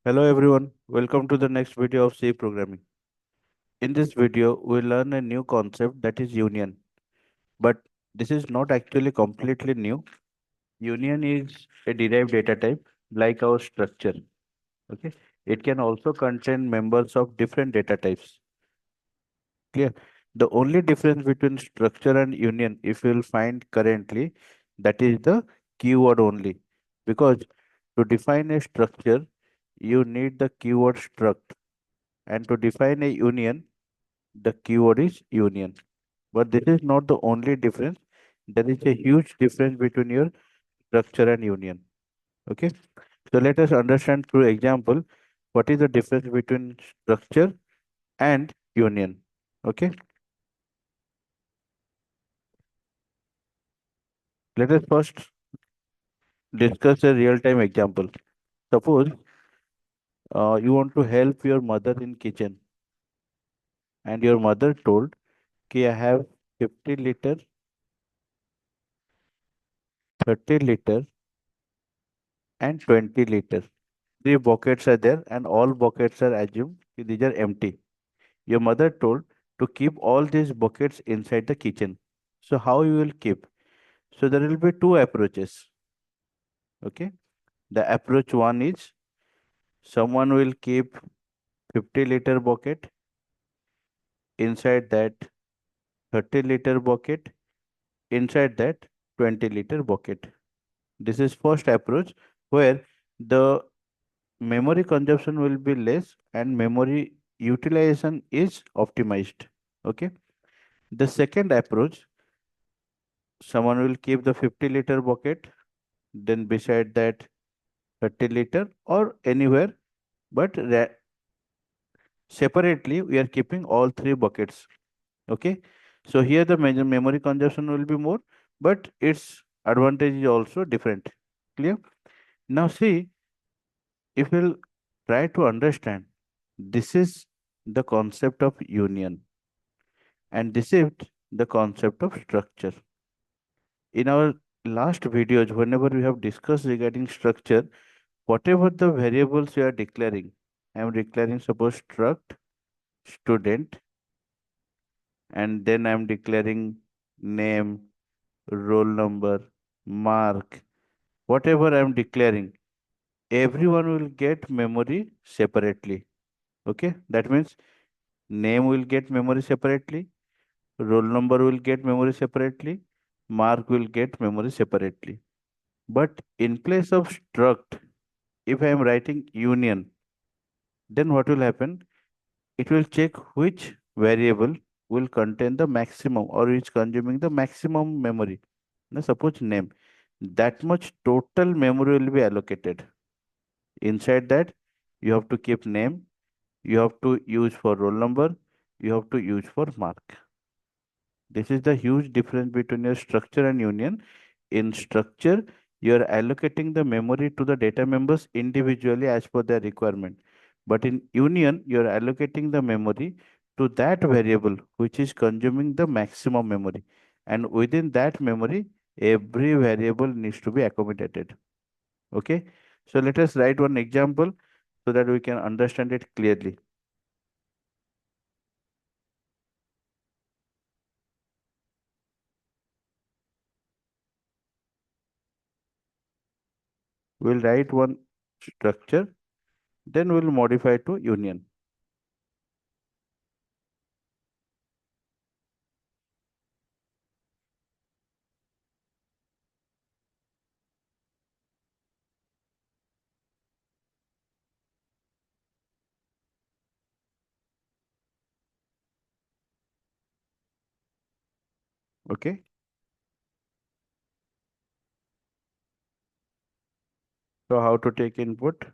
Hello everyone, welcome to the next video of C programming. In this video, we'll learn a new concept that is union. But this is not actually completely new. Union is a derived data type like our structure. Okay. It can also contain members of different data types. Clear? The only difference between structure and union, if you'll find currently, that is the keyword only. Because to define a structure, you need the keyword struct. And to define a union, the keyword is union. But this is not the only difference. There is a huge difference between your structure and union. Okay. So let us understand through example what is the difference between structure and union. Okay. Let us first discuss a real-time example. Suppose you want to help your mother in kitchen and your mother told, "Okay, I have 50 liter, 30 liter and 20 liter. Three buckets are there and all buckets are assumed these are empty. Your mother told to keep all these buckets inside the kitchen. So how you will keep? So there will be two approaches. Okay. The approach one is someone will keep 50-liter bucket, inside that 30-liter bucket, inside that 20-liter bucket. This is first approach where the memory consumption will be less and memory utilization is optimized. Okay. The second approach, someone will keep the 50-liter bucket, then beside that 30 liter or anywhere, but separately we are keeping all three buckets. Okay. So here the memory consumption will be more, but its advantage is also different. Clear? Now see, if we'll try to understand, this is the concept of union and this is the concept of structure. In our last videos, whenever we have discussed regarding structure, whatever the variables we are declaring, I am declaring suppose struct student and then I am declaring name, roll number, mark, whatever I am declaring, everyone will get memory separately. Okay, that means name will get memory separately, roll number will get memory separately, mark will get memory separately. But in place of struct, if I am writing union, then what will happen? It will check which variable will contain the maximum or is consuming the maximum memory. Now, suppose name, that much total memory will be allocated. Inside that, you have to keep name, you have to use for roll number, you have to use for mark. This is the huge difference between your structure and union. In structure, you are allocating the memory to the data members individually as per their requirement. But in union, you are allocating the memory to that variable which is consuming the maximum memory. And within that memory, every variable needs to be accommodated. Okay. So let us write one example so that we can understand it clearly. We'll write one structure, then we'll modify to union. Okay. So how to take input?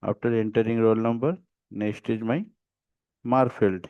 After entering roll number, next is my mark field.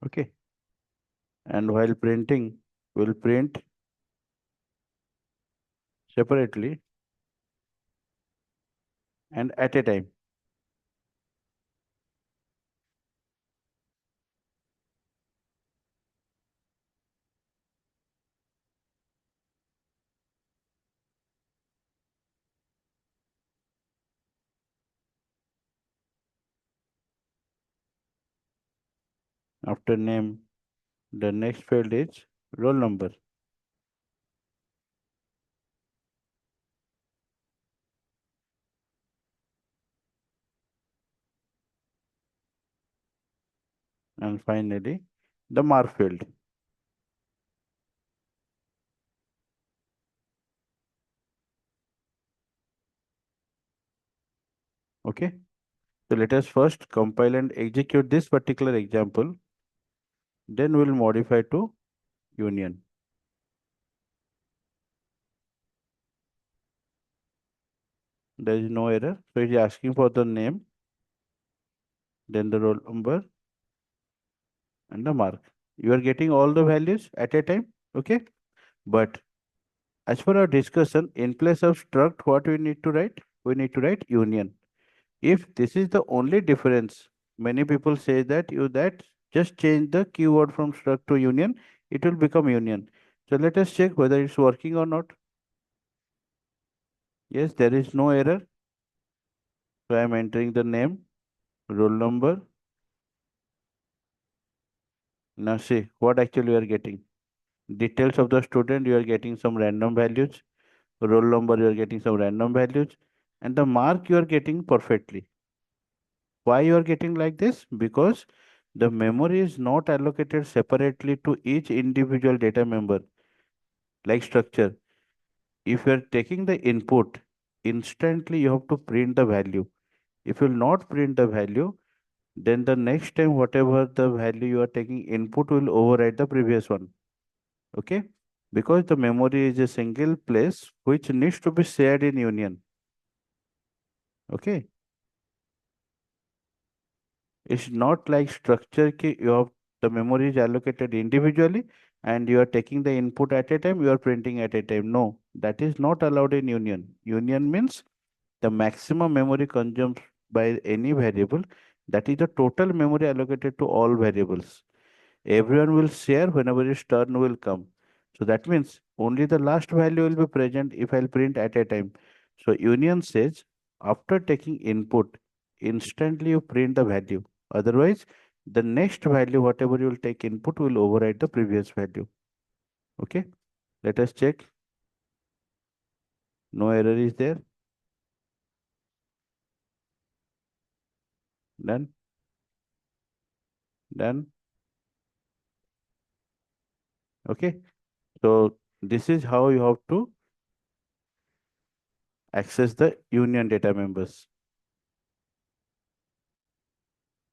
Okay. And while printing, we'll print separately and at a time. After name, the next field is roll number. And finally, the mark field. Okay. So let us first compile and execute this particular example. Then we'll modify to union. There is no error. So it is asking for the name, then the roll number and the mark. You are getting all the values at a time. Okay. But as per our discussion, in place of struct, what we need to write? We need to write union. If this is the only difference, many people say that you that just change the keyword from struct to union, it will become union. So let us check whether it's working or not. Yes, there is no error. So I am entering the name, roll number. Now see what actually you are getting. Details of the student, you are getting some random values. Roll number, you are getting some random values. And the mark you are getting perfectly. Why you are getting like this? Because the memory is not allocated separately to each individual data member like structure. If you are taking the input, instantly you have to print the value. If you will not print the value, then the next time whatever the value you are taking input will override the previous one. Okay? Because the memory is a single place which needs to be shared in union. Okay? It's not like structure ki you have the memory is allocated individually and you are taking the input at a time, you are printing at a time. No, that is not allowed in union. Union means the maximum memory consumed by any variable, that is the total memory allocated to all variables. Everyone will share whenever his turn will come. So that means only the last value will be present if I'll print at a time. So union says after taking input, instantly you print the value. Otherwise, the next value, whatever you will take input, will override the previous value. Okay, let us check. No error is there. Done. Done. Okay, so this is how you have to access the union data members.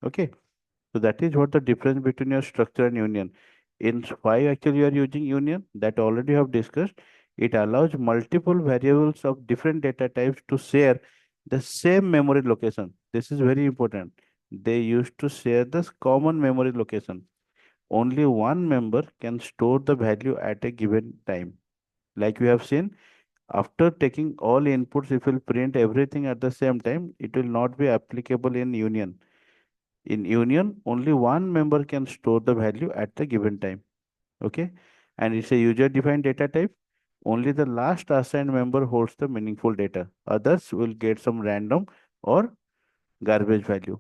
Okay. So that is what the difference between your structure and union. In why actually you are using union, that already have discussed. It allows multiple variables of different data types to share the same memory location. This is very important. They used to share this common memory location. Only one member can store the value at a given time. Like we have seen, after taking all inputs, if you print everything at the same time, it will not be applicable in union. In union, only one member can store the value at the given time. Okay. And it's a user defined data type. Only the last assigned member holds the meaningful data. Others will get some random or garbage value.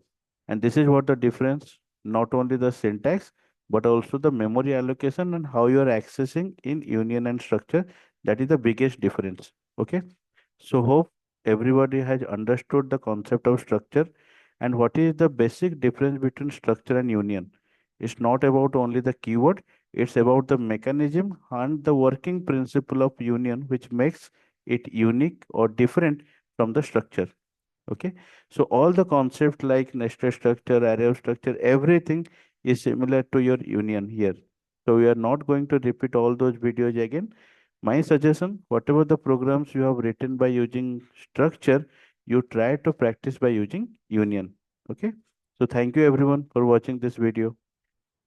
And this is what the difference, not only the syntax, but also the memory allocation and how you are accessing in union and structure. That is the biggest difference. Okay. So hope everybody has understood the concept of structure and what is the basic difference between structure and union. It's not about only the keyword, it's about the mechanism and the working principle of union which makes it unique or different from the structure. Okay, so all the concept like nested structure, array of structure, everything is similar to your union here. So we are not going to repeat all those videos again. My suggestion, whatever the programs you have written by using structure, you try to practice by using union. Okay, so thank you everyone for watching this video.